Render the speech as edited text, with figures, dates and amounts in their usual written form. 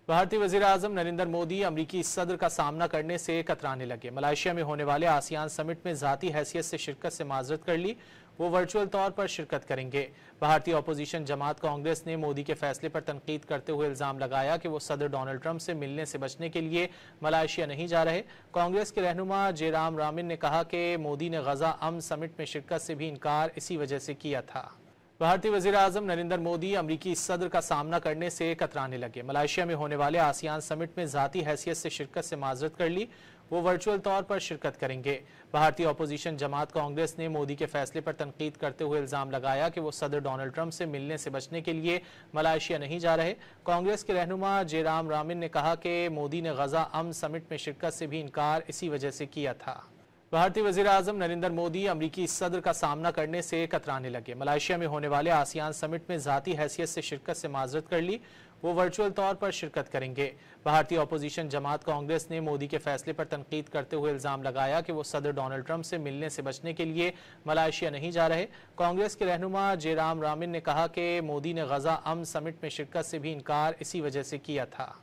भारतीय वज़ीर-ए-आज़म नरेंद्र मोदी अमरीकी सदर का सामना करने से कतराने लगे। मलेशिया में होने वाले आसियान समिट में ज़ाती हैसियत से शिरकत से माजरत कर ली। वो वर्चुअल तौर पर शिरकत करेंगे। भारतीय अपोजिशन जमात कांग्रेस ने मोदी के फैसले पर तनकीद करते हुए इल्ज़ाम लगाया कि वो सदर डोनाल्ड ट्रंप से मिलने से बचने के लिए मलेशिया नहीं जा रहे। कांग्रेस के रहनुमा जयराम रामिन ने कहा कि मोदी ने गजा अमन समिट में शिरकत से भी इनकार इसी वजह से किया था। भारतीय वज़ीर-ए-आज़म नरेंद्र मोदी अमरीकी सदर का सामना करने से कतराने लगे। मलेशिया में होने वाले आसियान समिट में ज़ाती हैसियत से शिरकत से माजरत कर ली। वो वर्चुअल तौर पर शिरकत करेंगे। भारतीय अपोजिशन जमात कांग्रेस ने मोदी के फैसले पर तनकीद करते हुए इल्ज़ाम लगाया कि वो सदर डोनाल्ड ट्रंप से मिलने से बचने के लिए मलेशिया नहीं जा रहे। कांग्रेस के रहनुमा जयराम रामिन ने कहा कि मोदी ने गजा अमन समिट में शिरकत से भी इनकार इसी वजह से किया था। भारतीय वज़ीर-ए-आज़म नरेंद्र मोदी अमरीकी सदर का सामना करने से कतराने लगे। मलेशिया में होने वाले आसियान समिट में ज़ाती हैसियत से शिरकत से माजरत कर ली। वो वर्चुअल तौर पर शिरकत करेंगे। भारतीय अपोजिशन जमात कांग्रेस ने मोदी के फैसले पर तनकीद करते हुए इल्ज़ाम लगाया कि वो सदर डोनाल्ड ट्रंप से मिलने से बचने के लिए मलेशिया नहीं जा रहे। कांग्रेस के रहनुमा जयराम रामिन ने कहा कि मोदी ने गजा अमन समिट में शिरकत से भी इनकार इसी वजह से किया था।